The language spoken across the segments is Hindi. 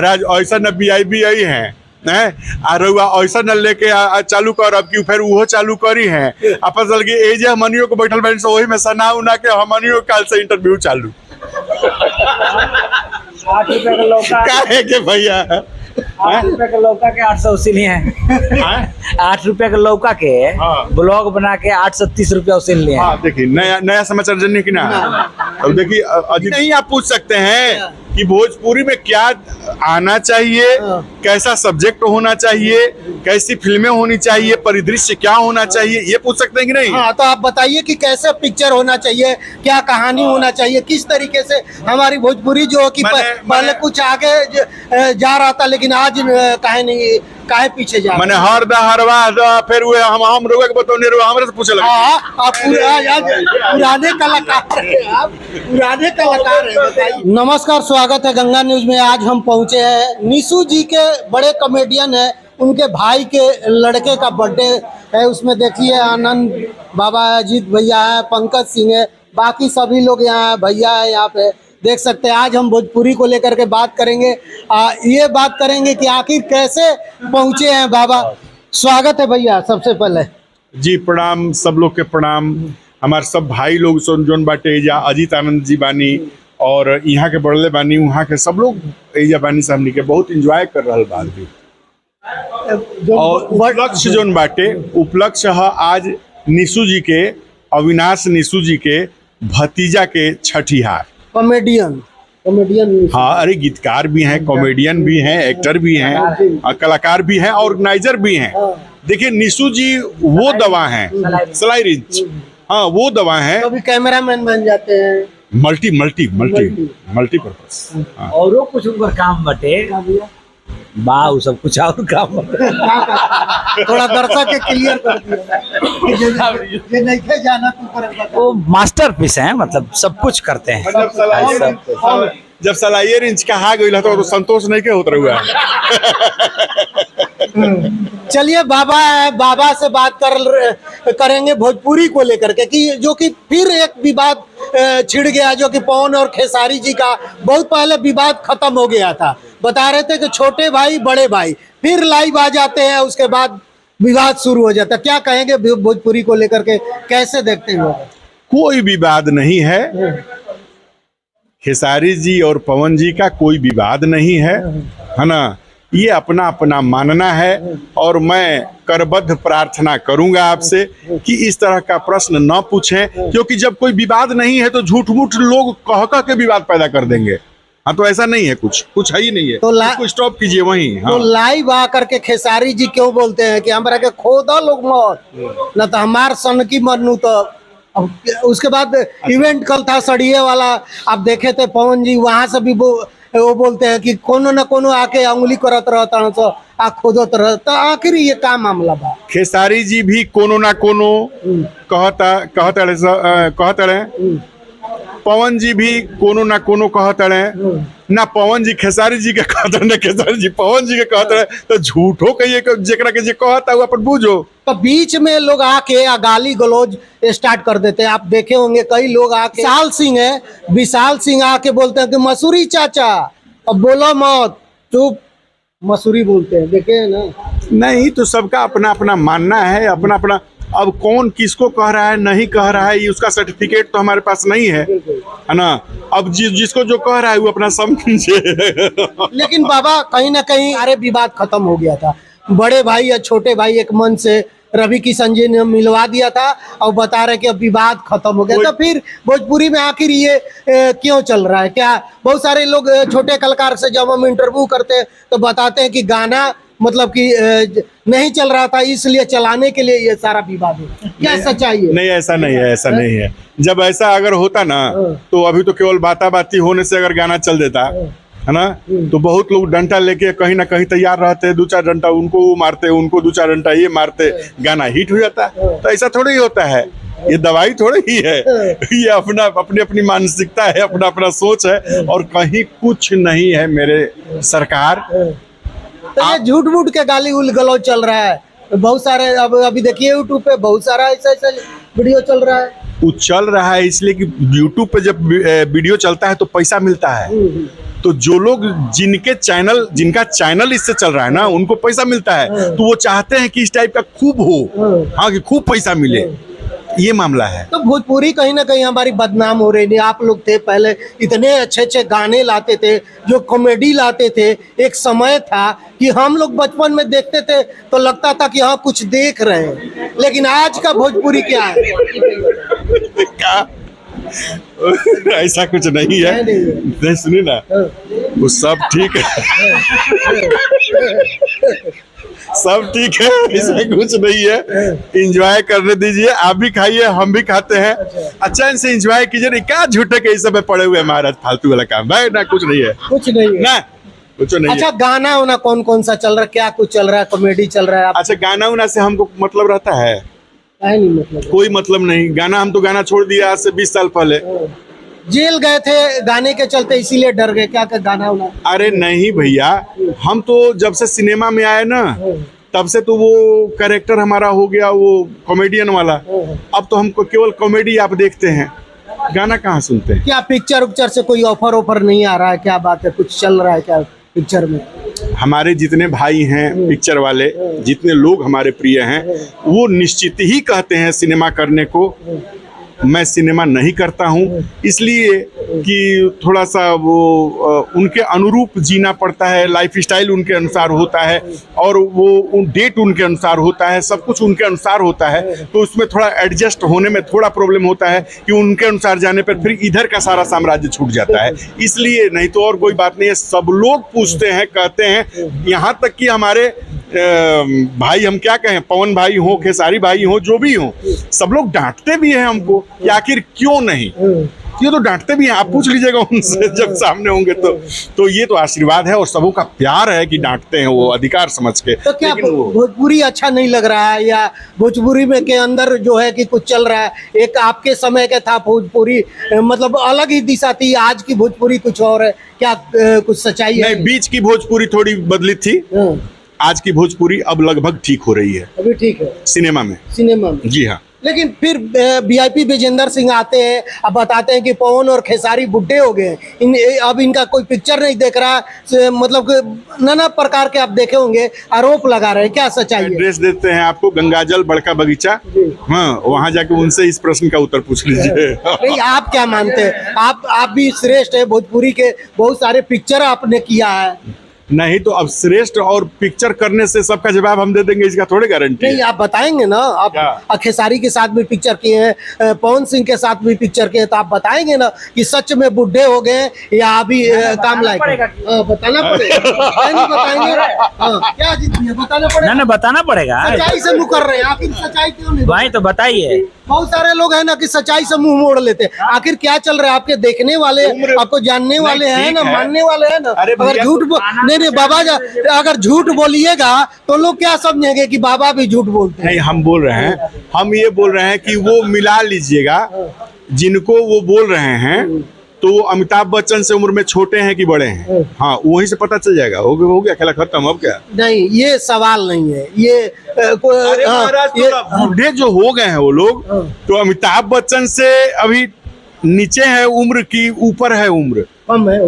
महाराज ऐसा न वीआईपी आई हैं आरुआ ऐसा न लेके चालू कर अब कि फिर वो चालू करी हैं आपस के एज हमनियों को बैठल बैठ वही में सना उना के हमनियों काल से इंटरव्यू चालू 8 रुपए का लौका काहे के भैया 8 रुपए के लौका के 880 लिए हैं 8 रुपए के लौका के ब्लॉग बना के 830 रुपया वसूल लिए हैं। देखिए नया समाचार जानने की ना अब देखिए अभी नहीं आप पूछ सकते हैं कि भोजपुरी में क्या आना चाहिए, कैसा सब्जेक्ट होना चाहिए, कैसी फिल्में होनी चाहिए, परिदृश्य क्या होना चाहिए, ये पूछ सकते हैं कि नहीं? हाँ, तो आप बताइए कि कैसे पिक्चर होना चाहिए, क्या कहानी होना चाहिए, किस तरीके से हमारी भोजपुरी जो कि पहले कुछ आगे जा रहा था लेकिन आज काहे पीछे जा मैंने हर दा हरवा फिर हुए हम रोगा के बतौने रो हमरे से पूछे लगे। आप पुराने कलाकार हैं, आप पुराने कलाकार हैं, बताइए। नमस्कार, स्वागत है गंगा न्यूज में। आज हम पहुंचे हैं निशु जी के बड़े कॉमेडियन है, उनके भाई के लड़के का बर्थडे है। उसमें देखिए आनंद बाबा है, अजीत भैया है, पंकज सिंह है, बाकी सभी लोग यहाँ है, भैया है यहाँ पे देख सकते हैं। आज हम भोजपुरी को लेकर के बात करेंगे, ये बात करेंगे कि आखिर कैसे पहुंचे हैं बाबा। स्वागत है भैया सबसे पहले जी। प्रणाम सब लोग के प्रणाम। हमारे सब भाई लोग जोन बाटे एजा अजीत आनंद जी बानी और यहाँ के बड़ले बानी, वहाँ के सब लोग एजा बानी सामने के बहुत इंजॉय कर रहा बात भी। और उपलक्ष्य जोन बाटे उपलक्ष्य है आज निशु जी के, अविनाश निशु जी के भतीजा के छठिहार। कॉमेडियन हाँ, अरे गीतकार भी हैं, कॉमेडियन भी हैं, एक्टर भी हैं, कलाकार भी हैं, ऑर्गेनाइजर भी हैं। देखिए निशु जी वो दवा हैं, सलाई रिंच, हाँ वो दवा हैं। कभी कैमरामैन बन जाते हैं, मल्टी पर्पस। और कुछ उनका काम बटे बाऊ सब कुछ और काम बटे। थोड़ा दर्शक के क्लियर कर दिया ये नहीं थे जाना तू वो मास्टरपीस है, मतलब सब कुछ करते हैं। जब सलाइयर इंच कहा गई तो संतोष नहीं के होता हुआ। चलिए बाबा से बात करेंगे भोजपुरी को लेकर के कि जो कि फिर एक विवाद छिड़ गया, जो कि पवन और खेसारी जी का बहुत पहले विवाद खत्म हो गया था। बता रहे थे कि छोटे भाई बड़े भाई फिर लाइव आ जाते हैं, उसके बाद विवाद शुरू हो जाता है। क्या कहेंगे भोजपुरी को लेकर के, कैसे देखते हैं? कोई विवाद नहीं है, खेसारी जी और पवन जी का कोई विवाद नहीं है ना। ये अपना अपना मानना है और मैं करबद्ध प्रार्थना करूंगा आपसे कि इस तरह का प्रश्न न पूछें, क्योंकि जब कोई विवाद नहीं है तो झूठ मूठ लोग कह के विवाद पैदा कर देंगे। हाँ, तो ऐसा नहीं है, कुछ है ही नहीं है, तो स्टॉप कीजिए वहीं। हाँ। तो लाइव आकर के खेसारी जी क्यों बोलते हैं कि हमारा के खोदा लोग मत न तो हमार सन की मरनू। तो उसके बाद इवेंट कल था सड़िए वाला, आप देखे थे पवन जी वहां से भी वो बोलते हैं कि कोनो न कोनो आके अंगुली करत रहता है, तो आ खोदत रहता। आखिर ये का मामला बा? खेसारी जी भी कोनो ना कोनो कहते रहे, पवन जी भी कोनो ना कोनो कहते रहे ना। पवन जी खेसारी जी के कहते रहे, खेसारी जी पवन जी के कहते रहे, तो झूठो कहिए जेकरा के जे कहता है अपन बूझो। तो बीच में लोग आके गाली गलौज स्टार्ट कर देते हैं। आप देखे होंगे कई लोग आके, विशाल सिंह आके बोलते हैं कि मसूरी चाचा, अब बोलो मत, चुप, मसूरी बोलते हैं, देखे ना। नहीं, तो सबका अपना अपना मानना है, अपना अपना। अब कौन किसको कह रहा है नहीं कह रहा है, ये उसका सर्टिफिकेट तो हमारे पास नहीं है ना। अब जिसको जो कह रहा है वो अपना समझे। लेकिन बाबा कहीं ना कहीं सारे विवाद खत्म हो गया था। बड़े भाई या छोटे भाई एक मन से रवि किशन जी ने मिलवा दिया था और बता रहे कि अब विवाद खत्म हो गया। तो फिर भोजपुरी में आखिर ये क्यों चल रहा है? क्या बहुत सारे लोग छोटे कलाकार से जब हम इंटरव्यू करते हैं तो बताते हैं कि गाना मतलब कि नहीं चल रहा था, इसलिए चलाने के लिए ये सारा विवाद है। क्या सच्चाई है? नहीं, ऐसा नहीं है, ऐसा नहीं है। जब ऐसा अगर होता ना तो अभी तो केवल बाती होने से अगर गाना चल देता है ना, तो बहुत लोग डंडा लेके कहीं ना कहीं तैयार रहते, 2-4 डंडा उनको मारते, उनको 2-4 डंडा ये मारते, गाना हिट हो जाता। तो ऐसा थोड़ा ही होता है, ये दवाई थोड़ी ही है, ये अपनी मानसिकता है, अपना अपना सोच है और कहीं कुछ नहीं है मेरे सरकार। तो ये झूठ मूठ के गाली गलौज चल रहा है बहुत सारे। अब अभी देखिए यूट्यूब पे बहुत सारा ऐसा वीडियो चल रहा है। वो चल रहा है इसलिए कि यूट्यूब पे जब वीडियो चलता है तो पैसा मिलता है। तो जो लोग जिनका चैनल इससे चल रहा है ना, उनको पैसा मिलता है, तो वो चाहते हैं कि इस टाइप का खूब हो, हाँ, कि खूब पैसा मिले। ये मामला है। तो भोजपुरी कहीं ना कहीं हमारी बदनाम हो रही है। आप लोग थे पहले, इतने अच्छे अच्छे गाने लाते थे, जो कॉमेडी लाते थे। एक समय था कि हम लोग बचपन में देखते थे तो लगता था कि हाँ कुछ देख रहे हैं, लेकिन आज का भोजपुरी क्या है? क्या? ऐसा कुछ नहीं है। नहीं, सुनिए ना, वो सब ठीक है, सब ठीक है, ऐसा कुछ नहीं है। एंजॉय करने दीजिए, आप भी खाइए, हम भी खाते हैं। अच्छा, इनसे एंजॉय कीजिए। नहीं, क्या झूठे के इस सब में पड़े हुए महाराज, फालतू वाला काम भाई ना, कुछ नहीं है, कुछ नहीं है ना, कुछ नहीं। अच्छा, गाना होना कौन कौन सा चल रहा है? क्या कुछ चल रहा है? कॉमेडी चल रहा है? अच्छा, गाना उना से हमको मतलब रहता है? नहीं, मतलब कोई मतलब नहीं। गाना, हम तो गाना छोड़ दिया आज से 20 साल पहले। जेल गए थे गाने के चलते, इसीलिए डर गए क्या? गाना होना? अरे नहीं भैया, हम तो जब से सिनेमा में आए ना, तब से तो वो कैरेक्टर हमारा हो गया वो कॉमेडियन वाला। अब तो हमको केवल कॉमेडी आप देखते हैं, गाना कहाँ सुनते हैं। क्या पिक्चर उक्चर से कोई ऑफर नहीं आ रहा है? क्या बात है, कुछ चल रहा है क्या पिक्चर में? हमारे जितने भाई हैं पिक्चर वाले, जितने लोग हमारे प्रिय हैं, वो निश्चित ही कहते हैं सिनेमा करने को। मैं सिनेमा नहीं करता हूँ, इसलिए कि थोड़ा सा वो उनके अनुरूप जीना पड़ता है, लाइफ स्टाइल उनके अनुसार होता है, और वो डेट उनके अनुसार होता है, सब कुछ उनके अनुसार होता है। तो उसमें थोड़ा एडजस्ट होने में थोड़ा प्रॉब्लम होता है कि उनके अनुसार जाने पर फिर इधर का सारा साम्राज्य छूट जाता है। इसलिए, नहीं तो और कोई बात नहीं है। सब लोग पूछते हैं, कहते हैं, यहाँ तक कि हमारे भाई, हम क्या कहें, पवन भाई हो, खेसारी भाई हो, जो भी हो, सब लोग डांटते भी हैं हमको कि आखिर क्यों नहीं। ये तो डांटते भी हैं, आप पूछ लीजिएगा उनसे जब सामने होंगे तो ये तो आशीर्वाद है और सबों का प्यार है कि डांटते हैं वो अधिकार समझ के। तो क्या भोजपुरी अच्छा नहीं लग रहा है, या भोजपुरी में के अंदर जो है कि कुछ चल रहा है? एक आपके समय का था भोजपुरी, मतलब अलग ही दिशा थी, आज की भोजपुरी कुछ और है क्या? कुछ सच्चाई है? नहीं, बीच की भोजपुरी थोड़ी बदली थी, आज की भोजपुरी अब लगभग ठीक हो रही है। अभी ठीक है सिनेमा में? सिनेमा में, जी हाँ। लेकिन फिर वीआईपी विजेंद्र सिंह आते हैं, अब बताते हैं कि पवन और खेसारी बुड्ढे हो गए, अब इनका कोई पिक्चर नहीं देख रहा, मतलब नाना प्रकार के आप देखे होंगे, आरोप लगा रहे हैं। क्या सच्चाई है? एड्रेस देते हैं आपको, गंगाजल बड़का बगीचा, हाँ, वहाँ जाके उनसे इस प्रश्न का उत्तर पूछ लीजिए। नहीं, आप क्या मानते हैं? आप भी श्रेष्ठ है, भोजपुरी के बहुत सारे पिक्चर आपने किया है। नहीं तो अब श्रेष्ठ और पिक्चर करने से सबका जवाब हम दे देंगे, इसका थोड़ी गारंटी नहीं, आप बताएंगे ना। आप खेसारी के साथ भी पिक्चर किए हैं, पवन सिंह के साथ भी पिक्चर किए, तो आप बताएंगे ना कि सच में बुढ़े हो गए या अभी काम लायक? बताना पड़ेगा। नहीं बताएंगे? क्या बताना पड़ेगा? ना बताना पड़ेगा। सच्चाई से मुकर रहे हैं, आखिर सच्चाई क्यों नहीं भाई? तो बताइए। बहुत सारे लोग हैं ना कि सच्चाई से मुंह मोड़ लेते हैं। आखिर क्या चल रहा है? आपके देखने वाले, आपको जानने वाले हैं ना, मानने वाले हैं ना। अगर झूठ नहीं बाबा, अगर झूठ बोलिएगा तो लोग क्या समझेंगे कि बाबा भी झूठ बोलते हैं? नहीं, हम बोल रहे हैं, हम ये बोल रहे हैं कि वो मिला लीजिएगा, जिनको वो बोल रहे हैं तो वो अमिताभ बच्चन से उम्र में छोटे हैं कि बड़े हैं, हाँ, वहीं से पता चल जाएगा। हो गया खेला खत्म। अब क्या? नहीं, ये सवाल नहीं है, ये बूढ़े जो हो गए हैं वो लोग, तो अमिताभ बच्चन से अभी नीचे है उम्र की ऊपर है उम्र? कम है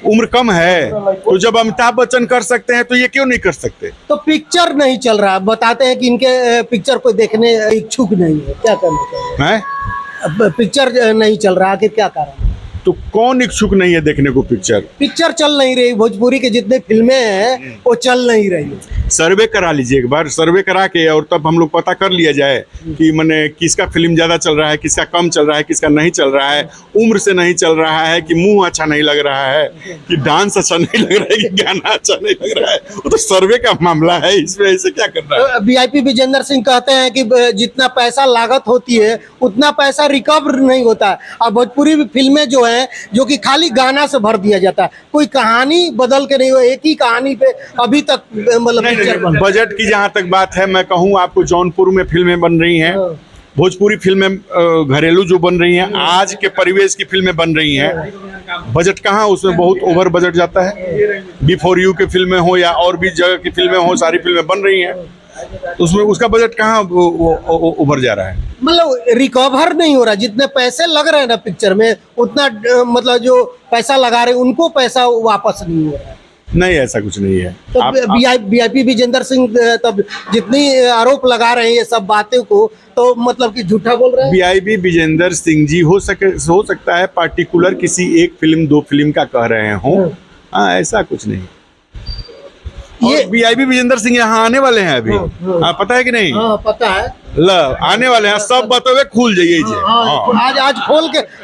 उम्र कम है। तो जब अमिताभ बच्चन कर सकते हैं तो ये क्यों नहीं कर सकते? तो पिक्चर नहीं चल रहा, बताते हैं कि इनके पिक्चर को देखने इच्छुक नहीं है, क्या करना चाहिए? पिक्चर नहीं चल रहा, आखिर क्या कारण? तो कौन इच्छुक नहीं है देखने को पिक्चर? पिक्चर चल नहीं रही, भोजपुरी के जितने फिल्में हैं वो चल नहीं रही। सर्वे करा लीजिए एक बार, सर्वे करा के, और तब हम लोग पता कर लिया जाए कि मैंने किसका फिल्म ज्यादा चल रहा है, किसका कम चल रहा है, किसका नहीं चल रहा है, उम्र से नहीं चल रहा है, कि मुंह अच्छा नहीं लग रहा है, कि डांस अच्छा नहीं लग रहा है, कि गाना अच्छा नहीं लग रहा है। वो तो सर्वे का मामला है, इसमें ऐसे क्या करना है? वीआईपी विजेंद्र सिंह कहते हैं कि जितना पैसा लागत होती है उतना पैसा रिकवर नहीं होता है। और भोजपुरी फिल्में जो है, जो कि खाली गाना से भर दिया जाता है, कोई कहानी बदल के नहीं हो, एक ही कहानी पे अभी तक मतलब बजट की जहाँ तक बात है, मैं कहूँ आपको, जौनपुर में फिल्में बन रही हैं, भोजपुरी फिल्में घरेलू जो बन रही हैं, आज के परिवेश की फिल्में बन रही हैं, बजट कहाँ, उसमें बहुत ओवर बजट जाता है। बिफोर यू की फिल्में हो या और भी जगह की फिल्में हो, सारी फिल्में बन रही हैं। उसमें उसका बजट कहाँ उभर जा रहा है? मतलब रिकवर नहीं हो रहा, जितने पैसे लग रहे हैं ना पिक्चर में उतना मतलब जो पैसा लगा रहे हैं उनको पैसा वापस नहीं हो रहा है। नहीं, ऐसा कुछ नहीं है। तो वीआईपी विजेंद्र सिंह तब जितनी आरोप लगा रहे हैं ये सब बातें को, तो मतलब कि झूठा बोल रहे हैं। वीआईपी विजेंद्र सिंह जी हो सकता है पार्टिकुलर किसी एक फिल्म दो फिल्म का कह रहे हों। हाँ, ऐसा कुछ नहीं। ये वीआईपी विजेंद्र सिंह यहाँ आने वाले हैं अभी। हाँ, पता है कि नहीं? हाँ, पता है। आने वाले हैं, सब बतवे खुल जाइए।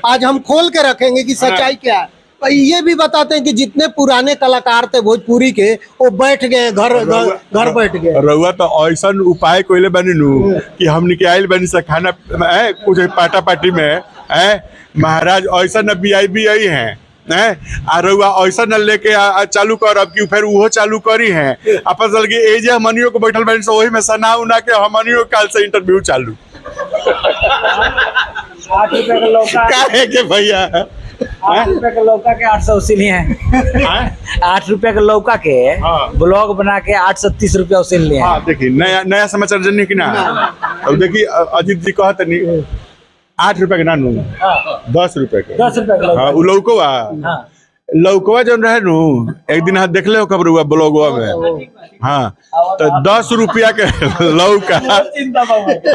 आज हम खोल के रखेंगे कि सच्चाई क्या है। ये भी बताते हैं कि जितने पुराने कलाकार थे भोजपुरी के वो बैठ गए घर बैठ गए। रउआ तो ऐसा उपाय कोइले बनी नु कि हमने के आइल बनी से खाना कुछ पाटा पार्टी में महाराज ऐसा न वीआईपी आई हैं आ रउआ ऐसा न लेके चालू कर अब कि फिर वो चालू करी हैं आपस चल के एजे हमनियों को बैठल बनी से वही में सना उना के हमनियों काल से इंटरव्यू चालू 8 रुपए का लौका काहे के भैया 8 रुपए के लौका के 880 लिए हैं। 8 रुपए के लौका के ब्लॉग बना के 830 रुपया उसे लिए। हाँ, देखिए नया समाचार जननी की ना। अब देखिए अजीत जी कहते नहीं 8 रुपए के ना नू 10 रुपए के 10 रुपए का हाँ, लौकवा लौकवा जो रहे नु एक दिन हाथ देख ले खबर हुआ ब्लॉगवा में। हाँ, तो 10 रुपया के लौका।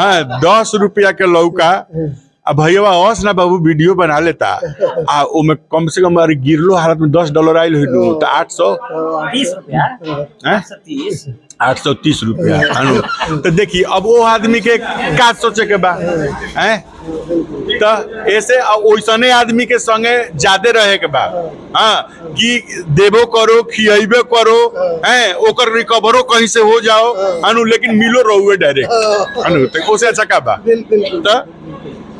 हाँ, 10 रुपया के लौका। अब भैया औस ना बाबू वीडियो बना लेता आ ओमे कम से कम गिरलो हालत में $10 आइल हुई तो 830 रुपया 830 रुपया। तो देखिए अब वो आदमी के का सोचे के बा हैं तो ऐसे ओइसने आदमी के संगे ज्यादा रहे के बा। हाँ, कि देबो करो खियाइबे करो हैं ओकर रिकवरो कहीं से हो जाओ अनु लेकिन मिलो रहुए डायरेक्ट अनु तो ओसे अच्छा का बा। तो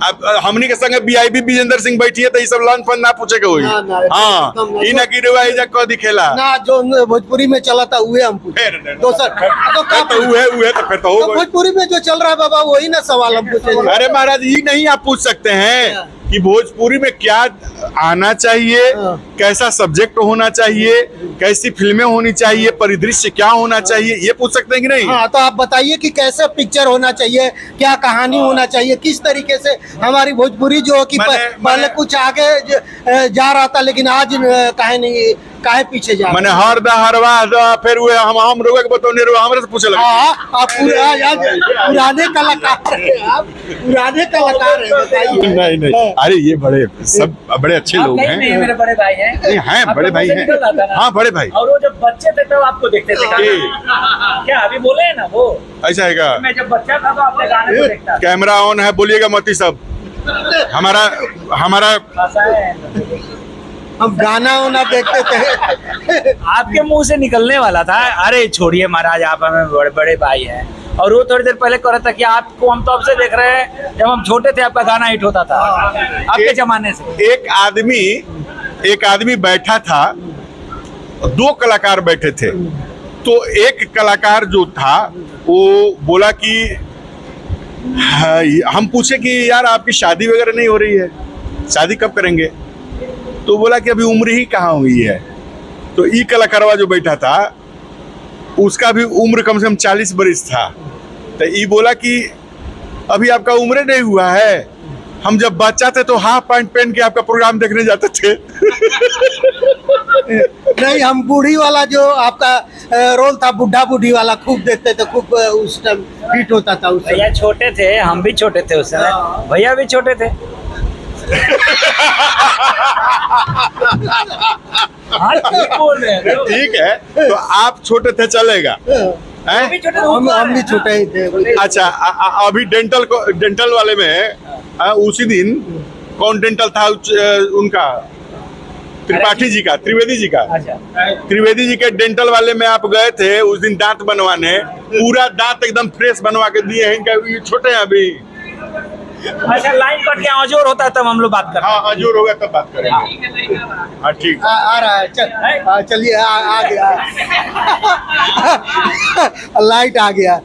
अब हमनी के संगे वीआईपी विजेंद्र सिंह बैठी है तो ये सब लन फन ना पूछे के होई। हाँ, ई ना गिरवा इजा क दिखेला ना जो भोजपुरी में चला था उहे हम पूछे दोसर तो का तो उहे तो फिर तो हो भोजपुरी में जो चल रहा है बाबा वही ना सवाल हम पूछेंगे। अरे महाराज ये नहीं आप पूछ सकते हैं कि भोजपुरी में क्या आना चाहिए, कैसा सब्जेक्ट होना चाहिए, कैसी फिल्में होनी चाहिए, परिदृश्य क्या होना चाहिए, ये पूछ सकते हैं कि नहीं? हाँ, तो आप बताइए कि कैसे पिक्चर होना चाहिए, क्या कहानी होना चाहिए, किस तरीके से हमारी भोजपुरी जो कि पहले कुछ आगे जा रहा था लेकिन आज काहे पीछे जा मैंने हर दा हरवा फिर हुए हम रोग के बतौने रो हमरे से पूछे लगे। आप पुराने कलाकार हैं, आप पुराने कलाकार हैं, बताइए। नहीं अरे ये बड़े सब बड़े अच्छे लोग हैं। नहीं मेरे बड़े भाई हैं। नहीं हैं बड़े भाई हैं। हाँ बड़े भाई। और वो जब बच्चे थे तब आपको देखते थे क्या अभी बोले हैं ना वो ऐसा है क्या? मैं जब बच्चा था तो आपने गाने को देखता। कैमरा ऑन है बोलिएगा मती सब हमारा हम गाना वाना देखते थे। आपके मुंह से निकलने वाला था अरे छोड़िए महाराज आप हमें बड़े भाई हैं। और वो थोड़ी देर पहले कह रहा था कि आपको हम तब से देख रहे हैं जब हम छोटे थे आपका गाना हिट होता था आपके जमाने से। एक आदमी बैठा था 2 कलाकार बैठे थे तो एक कलाकार जो था वो बोला कि हम पूछे कि यार आपकी शादी वगैरह नहीं हो रही है, शादी कब करेंगे? तो बोला कि अभी उम्र ही कहाँ हुई है। तो ई कलाकारवा जो बैठा था उसका भी उम्र कम से कम 40 बरस था। तो ई बोला कि अभी आपका उम्र नहीं हुआ है, हम जब बच्चा थे तो हाफ पैंट पहन के आपका प्रोग्राम देखने जाते थे। नहीं, हम बूढ़ी वाला जो आपका रोल था बुढ़ा बूढ़ी वाला खूब देखते थे, खूब उस टाइम हिट होता था। उस भैया छोटे थे, हम भी छोटे थे उस समय, भैया भी छोटे थे। ठीक है तो आप छोटे थे चलेगा हम भी छोटे ही थे। अच्छा अभी डेंटल वाले में उसी दिन कौन डेंटल था उनका त्रिपाठी जी का त्रिवेदी जी का। अच्छा। त्रिवेदी जी के डेंटल वाले में आप गए थे उस दिन दांत बनवाने, पूरा दांत एकदम फ्रेश बनवा के दिए हैं। इनका ये छोटे हैं अभी। अच्छा लाइन कट के अजोर होता है तब हम लोग बात करते हैं। हाँ अजोर होगा तब बात करेंगे। हाँ ठीक आ रहा है चलिए आ गया लाइट आ गया।